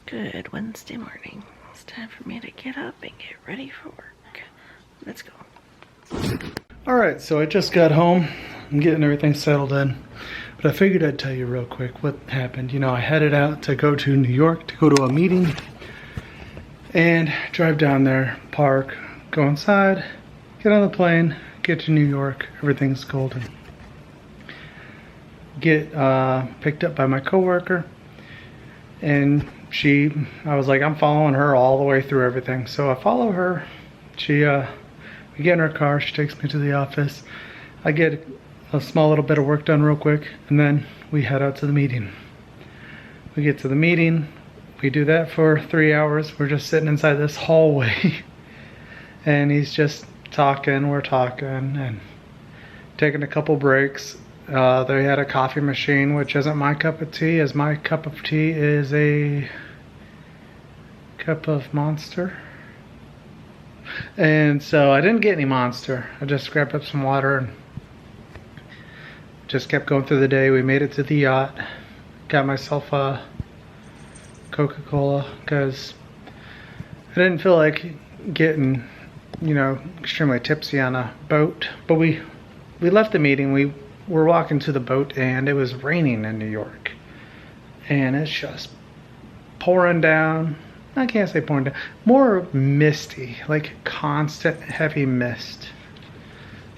Good Wednesday morning. It's time for me to get up and get ready for work. Let's go. Alright, so I just got home. I'm getting everything settled in. But I figured I'd tell you real quick what happened. You know, I headed out to go to New York to go to a meeting. And drive down there, park, go inside, get on the plane, get to New York. Everything's golden. Get picked up by my coworker. And I was like, I'm following her all the way through everything. So I follow her. We get in her car. She takes me to the office. I get a small little bit of work done real quick, and then we head out to the meeting. We get to the meeting. We do that for 3 hours. We're just sitting inside this hallway, and he's just talking. We're talking and taking a couple breaks. They had a coffee machine, which isn't my cup of tea, as my cup of tea is a cup of Monster. And so I didn't get any Monster. I just grabbed up some water and just kept going through the day. We made it to the yacht. Got myself a Coca-Cola because I didn't feel like getting, extremely tipsy on a boat. But we left the meeting. We were walking to the boat and it was raining in New York. And it's just pouring down. I can't say pouring down. More misty, like constant heavy mist.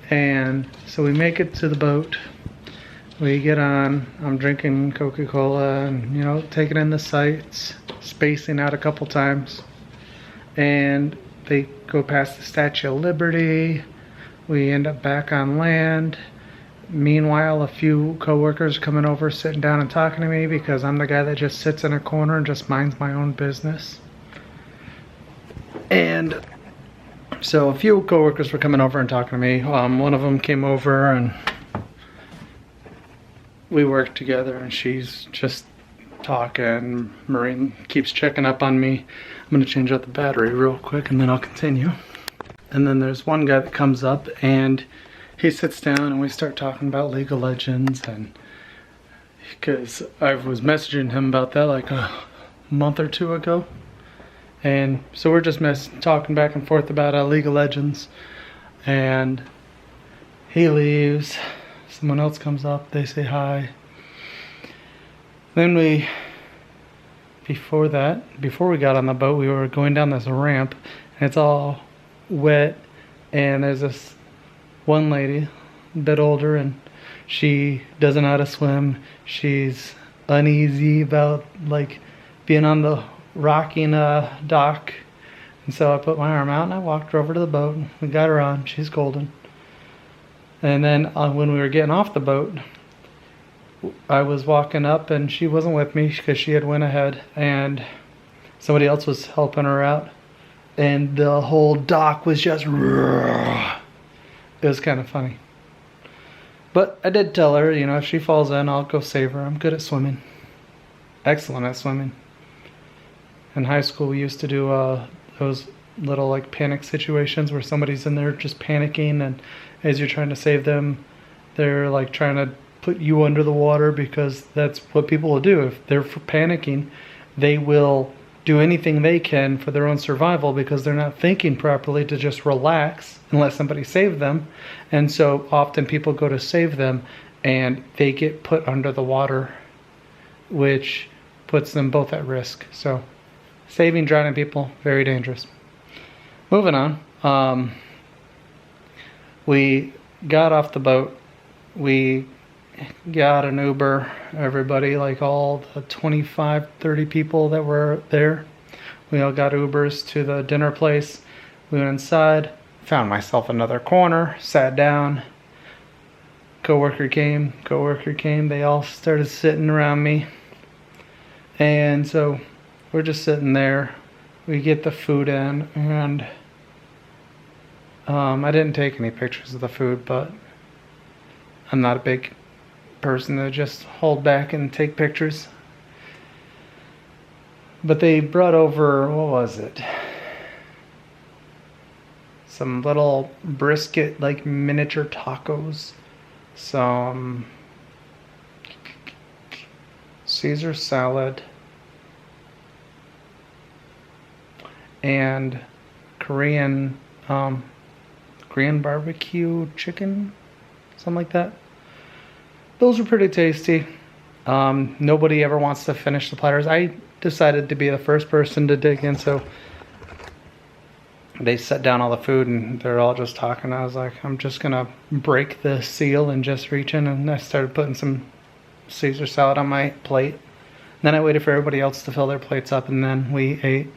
And so we make it to the boat. We get on. I'm drinking Coca-Cola and, taking in the sights, spacing out a couple times. And they go past the Statue of Liberty. We end up back on land. Meanwhile, a few coworkers coming over, sitting down and talking to me because I'm the guy that just sits in a corner and just minds my own business. And so a few coworkers were coming over and talking to me. One of them came over and we worked together, and she's just talking. Maureen keeps checking up on me. I'm going to change out the battery real quick and then I'll continue. And then there's one guy that comes up and he sits down and we start talking about League of Legends, and because I was messaging him about that like a month or two ago. And so we're just talking back and forth about League of Legends. And he leaves. Someone else comes up. They say hi. Then before we got on the boat, we were going down this ramp. And it's all wet. And there's this one lady, a bit older, and she doesn't know how to swim. She's uneasy about being on the rocking dock, and so I put my arm out and I walked her over to the boat. We got her on. She's golden. And then when we were getting off the boat, I was walking up and she wasn't with me because she had went ahead and somebody else was helping her out, and the whole dock was just it was kind of funny. But I did tell her, if she falls in, I'll go save her. I'm good at swimming. Excellent at swimming. In high school, we used to do those little panic situations where somebody's in there just panicking, and as you're trying to save them, they're trying to put you under the water, because that's what people will do. If they're panicking, they will do anything they can for their own survival because they're not thinking properly to just relax and let somebody save them. And so often people go to save them and they get put under the water, which puts them both at risk. So saving drowning people, very dangerous. Moving on. We got off the boat. We got an Uber. Everybody, all the 25, 30 people that were there, we all got Ubers to the dinner place. We went inside, found myself another corner, sat down. Coworker came. They all started sitting around me. And so we're just sitting there. We get the food in, and I didn't take any pictures of the food, but I'm not a big person to just hold back and take pictures. But they brought over, what was it? Some little brisket, miniature tacos. Some Caesar salad, and Korean barbecue chicken, something like that. Those were pretty tasty. Nobody ever wants to finish the platters. I decided to be the first person to dig in, so they set down all the food and they're all just talking. I was like, I'm just gonna break the seal and just reach in, and I started putting some Caesar salad on my plate. And then I waited for everybody else to fill their plates up, and then we ate.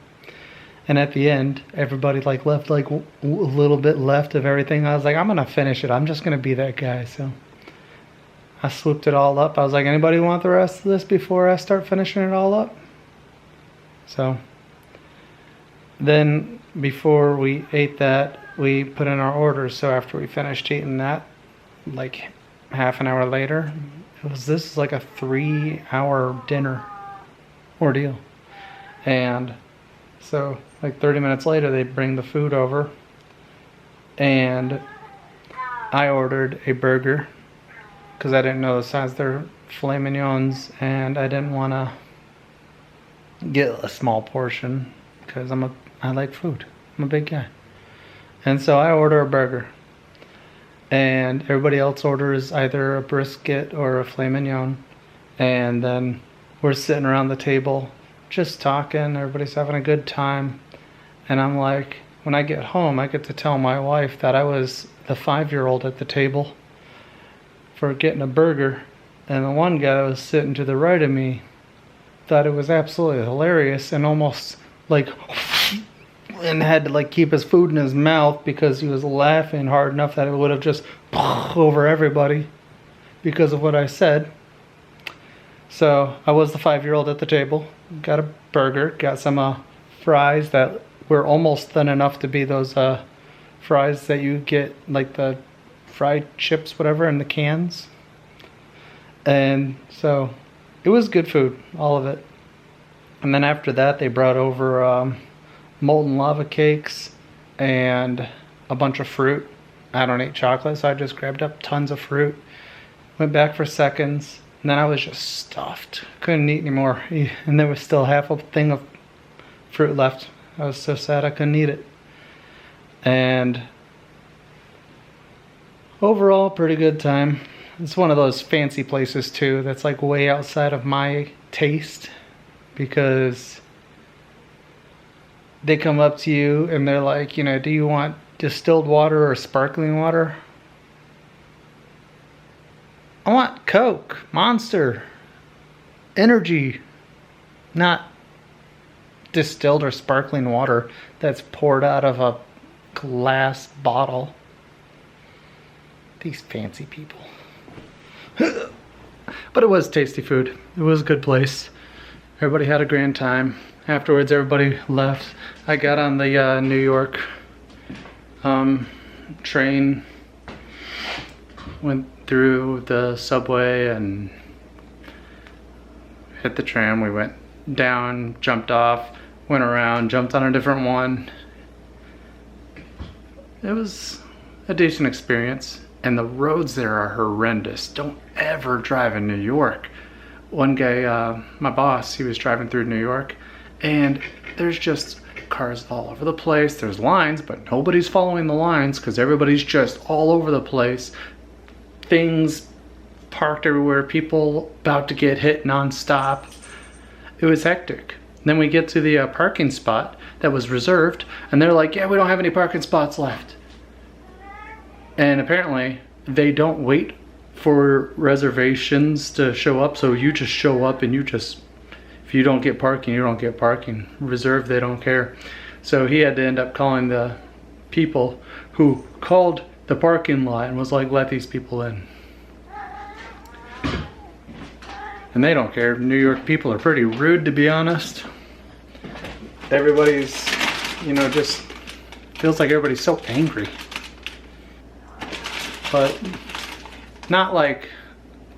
And at the end, everybody like left like a little bit left of everything. I was like, I'm gonna finish it. I'm just gonna be that guy. So I swooped it all up. I was like, anybody want the rest of this before I start finishing it all up? So then before we ate that, we put in our orders. So after we finished eating that, like half an hour later, this is like a 3-hour dinner ordeal. And so like 30 minutes later, they bring the food over, and I ordered a burger because I didn't know the size. They're filet mignons, and I didn't want to get a small portion because I like food. I'm a big guy. And so I order a burger, and everybody else orders either a brisket or a filet mignon. And then we're sitting around the table just talking. Everybody's having a good time. And I'm like, when I get home, I get to tell my wife that I was the 5-year-old at the table for getting a burger. And the one guy that was sitting to the right of me thought it was absolutely hilarious and almost like and had to like keep his food in his mouth because he was laughing hard enough that it would have just over everybody because of what I said. So I was the 5-year-old at the table, got a burger, got some fries that were almost thin enough to be those fries that you get, like the fried chips, whatever, in the cans. And so it was good food, all of it. And then after that, they brought over molten lava cakes and a bunch of fruit. I don't eat chocolate, so I just grabbed up tons of fruit. Went back for seconds, and then I was just stuffed. Couldn't eat anymore. And there was still half a thing of fruit left. I was so sad I couldn't eat it. And overall, pretty good time. It's one of those fancy places too that's like way outside of my taste, because they come up to you and they're like, you know, do you want distilled water or sparkling water? I want Coke, Monster, energy, not distilled or sparkling water that's poured out of a glass bottle. These fancy people. But it was tasty food. It was a good place. Everybody had a grand time. Afterwards, everybody left. I got on the New York train, went through the subway and hit the tram. We went down, jumped off, went around, jumped on a different one. It was a decent experience. And the roads there are horrendous. Don't ever drive in New York. One guy, my boss, he was driving through New York, and there's just cars all over the place. There's lines, but nobody's following the lines because everybody's just all over the place. Things parked everywhere, people about to get hit nonstop. It was hectic. Then we get to the parking spot that was reserved, and they're like, yeah, we don't have any parking spots left. And apparently they don't wait for reservations to show up, so you just show up and if you don't get parking, you don't get parking. Reserved, they don't care. So he had to end up calling the people who called the parking lot and was like, let these people in. And they don't care. New York people are pretty rude, to be honest. Everybody's, you know, just feels like everybody's so angry. But not like,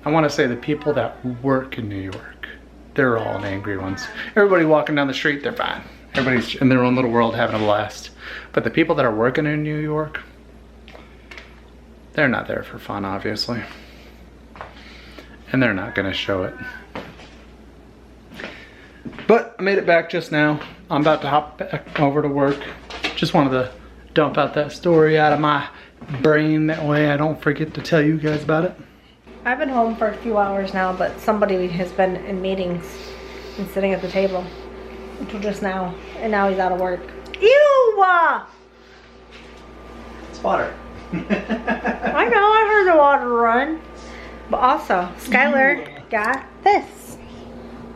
I want to say the people that work in New York, they're all the angry ones. Everybody walking down the street, they're fine. Everybody's in their own little world having a blast. But the people that are working in New York, they're not there for fun, obviously. And they're not going to show it. But I made it back just now. I'm about to hop back over to work. Just wanted to dump out that story out of my brain. That way I don't forget to tell you guys about it. I've been home for a few hours now, but somebody has been in meetings and sitting at the table until just now. And now he's out of work. Ew! It's water. I know, I heard the water run. But also, Skyler got this.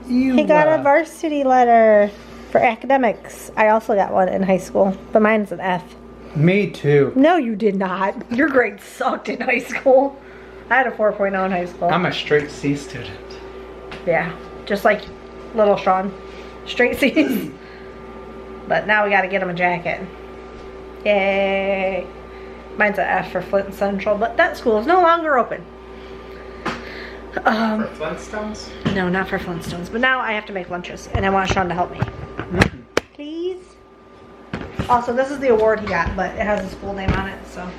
He got a varsity letter for academics. I also got one in high school, but mine's an F. Me too. No, you did not. Your grade sucked in high school. I had a 4.0 in high school. I'm a straight C student. Yeah, just like little Shaun. Straight C's. But now we gotta get him a jacket. Yay. Mine's an F for Flint Central, but that school is no longer open. For Flintstones? No, not for Flintstones. But now I have to make lunches, and I want Shaun to help me. Please? Also, this is the award he got, but it has his full name on it, so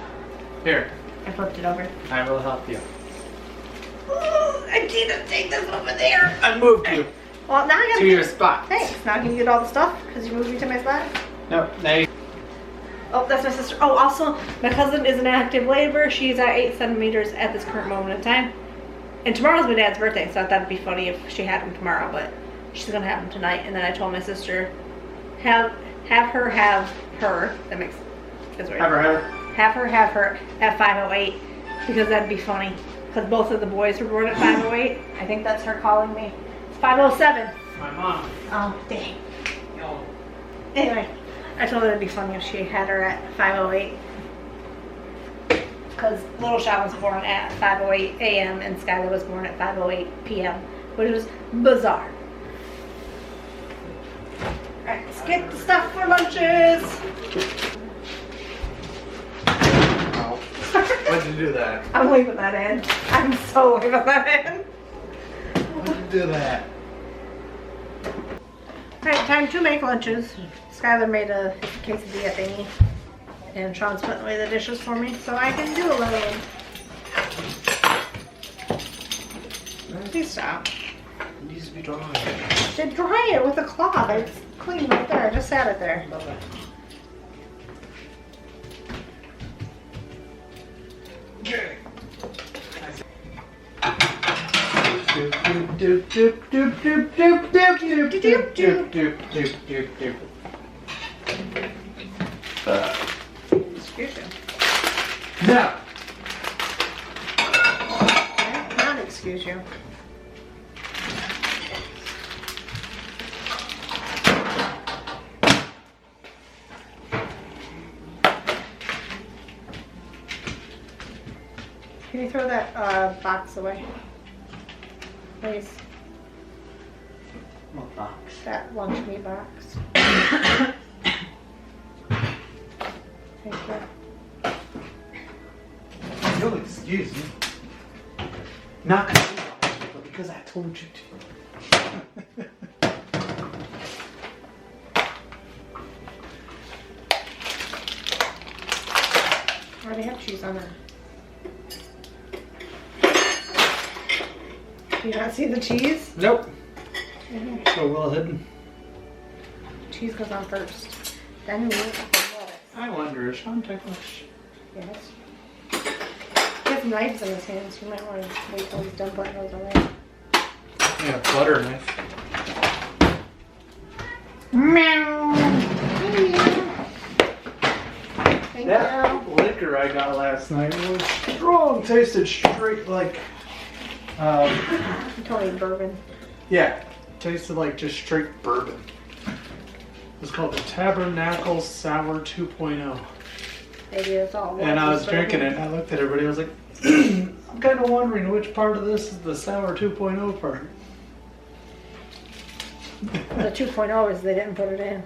Here, I flipped it over. I will help you. Ooh, I need to take this over there. I moved you Well, now I gotta to your spot. Thanks. Now can you get all the stuff? Because you moved me to my spot? Nope, now you... Oh, that's my sister. Oh, also, my cousin is in active labor. She's at 8 centimeters at this current moment in time. And tomorrow's my dad's birthday, so I thought it'd be funny if she had him tomorrow, but she's gonna have him tonight. And then I told my sister, have her. That makes it's weird. Have her at 5:08 because that'd be funny. Because both of the boys were born at 5:08. I think that's her calling me. It's 5:07. My mom. Oh, dang. No. Anyway, I told her it'd be funny if she had her at 5:08. Because little Shauns was born at 5:08 a.m. and Skyler was born at 5:08 p.m. Which was bizarre. Alright, let's get the stuff for lunches. Oh. Why'd you do that? I'm leaving that in. I'm so leaving that in. Why'd you do that? Alright, time to make lunches. Skyler made a quesadilla thingy. And Shaun's putting away the dishes for me so I can do a little. Please stop. It needs to be dry. Then dry it with a cloth. It's clean right there. I just sat it there. Okay. Excuse you. No. Not excuse you. Can you throw that box away? Please. What box? That lunch meat box. Thank you. You'll excuse me. Not because you wanted to, but because I told you to. I already have cheese on it. Do you not see the cheese? Nope. Mm-hmm. So well hidden. Cheese goes on first. Then we lettuce. I wonder, is Shaun ticklish? Yes. He has knives in his hands. You might want to wait till he's done putting those away. Yeah, butter knife. Meow. Thank That you. liquor I got last night was strong. Tasted straight like, You told me bourbon. yeah, tasted like just straight bourbon. It's called the Tabernacle Sour 2.0. Maybe it's all. And I was drinking it, and I looked at everybody, I was like, I'm kind of wondering which part of this is the Sour 2.0 part. The 2.0 is they didn't put it in.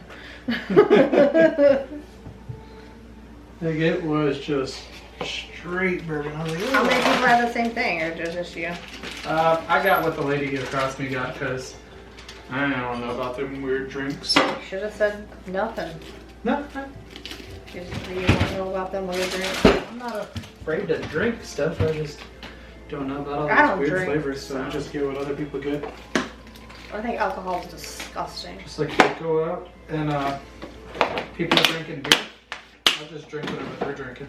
Like, it was just straight bourbon. I was like, How many people have the same thing, or just you? I got what the lady across me got, because I don't know about them weird drinks. Should have said nothing. No, You don't know about them weird drinks. I'm not afraid to drink stuff. I just don't know about all I these don't weird drink, flavors, so I so. just get what other people get. I think alcohol is disgusting. Just like you go out and people are drinking beer. I'll just drink whatever they're drinking.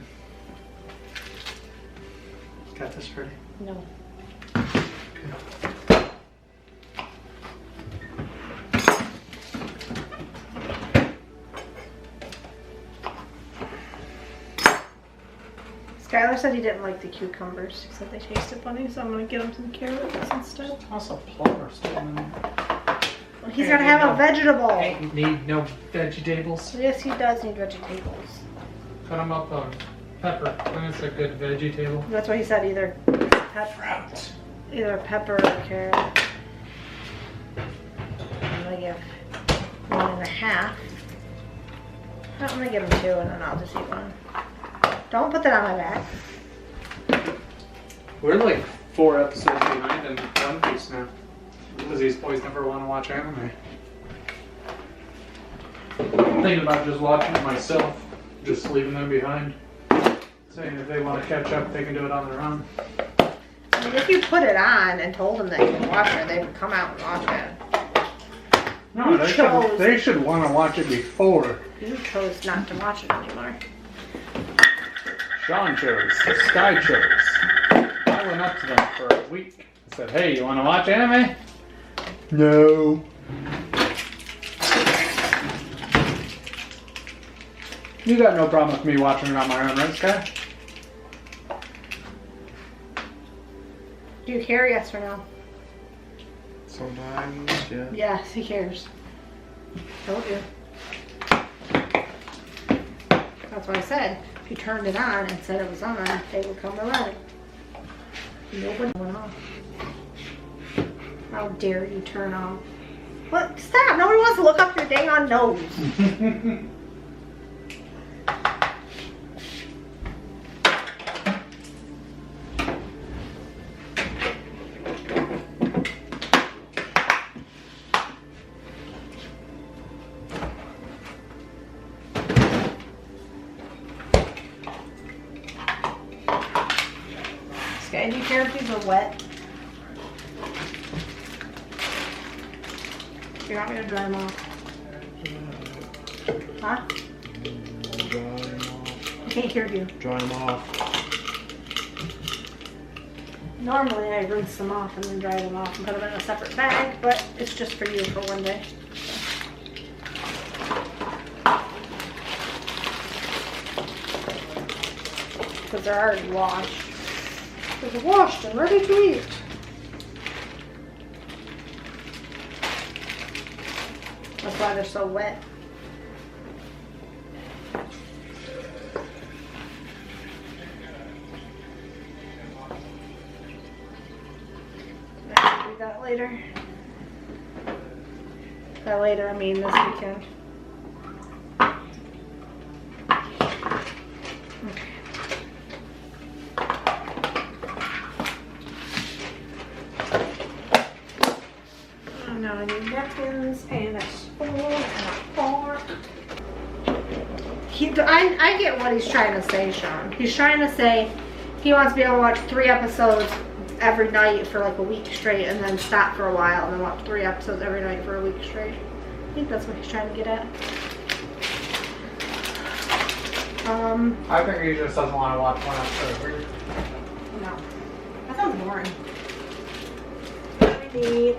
Got this ready? No. Skyler said he didn't like the cucumbers. He said they tasted funny, so I'm gonna get him some carrots instead. Also, plumber still in there. Well, he's gonna have a vegetable. Ain't need no vegetables. Yes, he does need vegetables. Cut them up on pepper. That's a good veggie table. That's what he said. Either pepper or carrot. I'm gonna give 1.5. I'm gonna give him 2, and then I'll just eat 1. Don't put that on my back. We're like 4 episodes behind in One Piece now. Because these boys never want to watch anime. I'm thinking about just watching it myself. Just leaving them behind. Saying if they want to catch up, they can do it on their own. I mean, if you put it on and told them that you can watch it, they would come out and watch it. No, they should want to watch it before. You chose not to watch it anymore. Shaun chose. Sky chose. I went up to them for a week. I said, hey, you want to watch anime? No. You got no problem with me watching it on my own, right, Sky? Do you care, yes or no? Sometimes, yeah. Yes, he cares. Told you. That's what I said. If you turned it on and said it was on, they would come around. Nobody went off. How dare you turn off? What? Stop! Nobody wants to look up your dang on nose. Sky, do you care if these are wet? You want me to dry them off? Huh? Dry them off. I can't hear you. Dry them off. Normally I rinse them off and then dry them off and put them in a separate bag, but it's just for you for one day. Because they're already washed. They're washed and ready to eat. That's why they're so wet. I'll do that later. By later, I mean this weekend. Okay. Now I need napkins and a spoon and a fork. I get what he's trying to say, Shaun. He's trying to say he wants to be able to watch 3 episodes every night for like a week straight and then stop for a while and then watch 3 episodes every night for a week straight. I think that's what he's trying to get at. I think he just doesn't want to watch one episode. No. That sounds boring. We need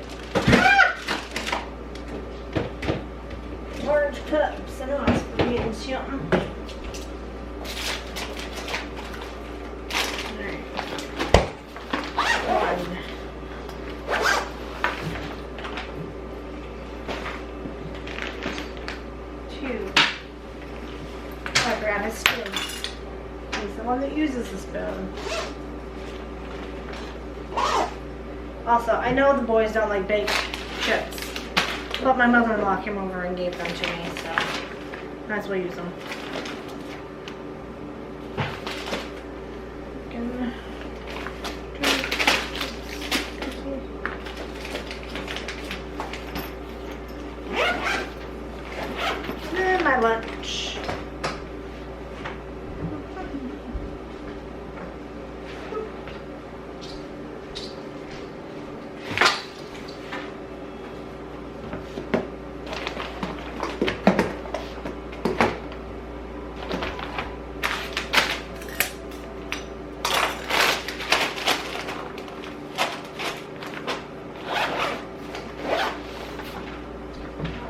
orange cups. I know I was forgetting something. Alright. 1. I grab his spoon. He's the one that uses the spoon. Also, I know the boys don't like baked chips, but my mother-in-law came over and gave them to me, so might as well use them. And my lunch.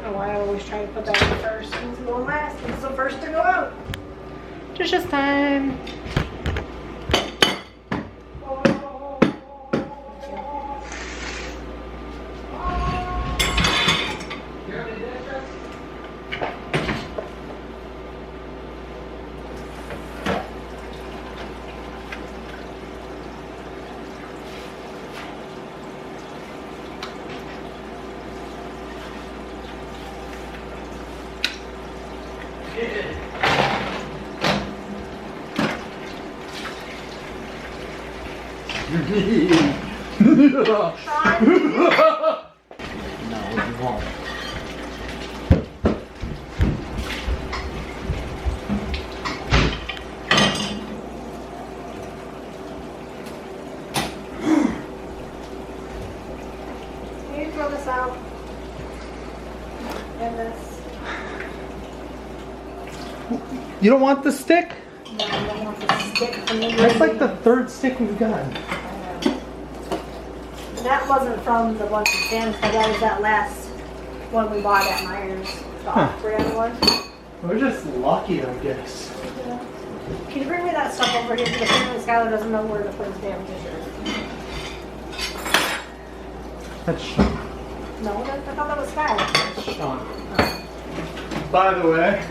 don't know why I always try to put that in first. It's the one last. It's the first to go out. Dishes time. No, you won't. Can you throw this out? And this. You don't want the stick? No, I don't want the stick from the That's like the ingredients. third stick we've got. That wasn't from the one from Sam's, but that was that last one we bought at Myers. The Huh. all-brand one. We're just lucky, I guess. Can you bring me that stuff over here? Because apparently Skyler doesn't know where to put his damn dishes. That's Sean. No, I thought that was Skyler. That's Sean. By the way,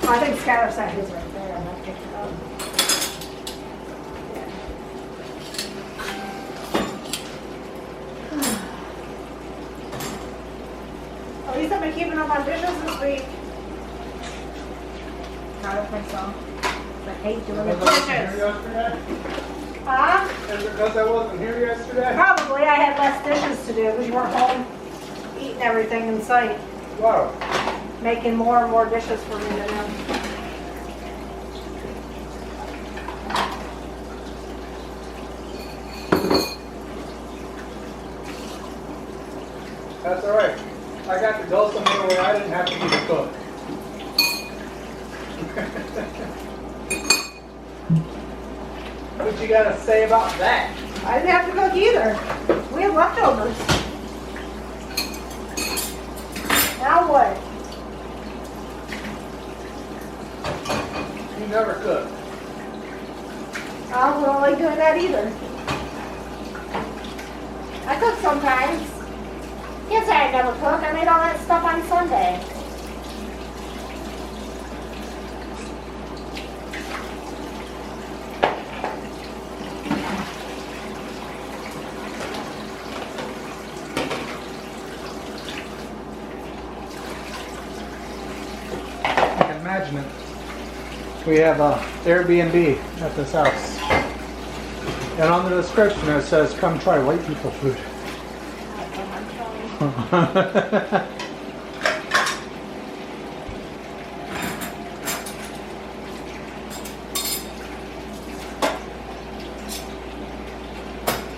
I think Skyler sat his right there and I picked it up. At least I've been keeping up on dishes this week. I don't think so. I hate doing the dishes. Yesterday? Huh? Is it because I wasn't here yesterday? Probably I had less dishes to do because you weren't home eating everything in sight. Wow. Making more and more dishes for me to do. That's alright. I got to go somewhere where I didn't have to be the cook. What you gotta say about that? I didn't have to cook either. We had leftovers. Now what? You never cook. I don't like doing that either. I cook sometimes. Can't say I never cook. I made all that stuff on Sunday. I can imagine it. We have a Airbnb at this house. And on the description it says, come try white people food.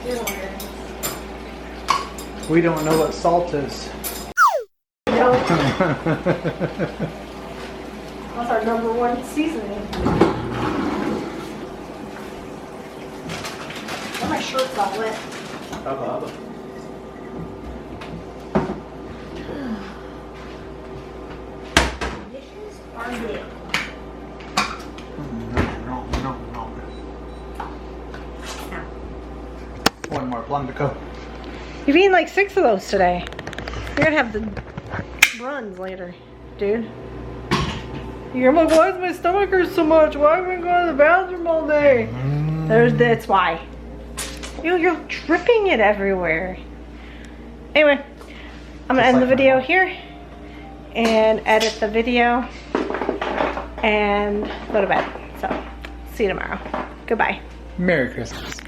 You're weird. We don't know what salt is. No. That's our #1 seasoning. Oh, my shirt's all wet. Dishes are good. One more plum to go. You've eaten like 6 of those today. You're gonna have the runs later, dude. You're like, why does my stomach hurt so much? Why have I been going to the bathroom all day? That's why. You're dripping it everywhere. Anyway, I'm gonna end the video here and edit the video and go to bed. So, see you tomorrow. Goodbye. Merry Christmas.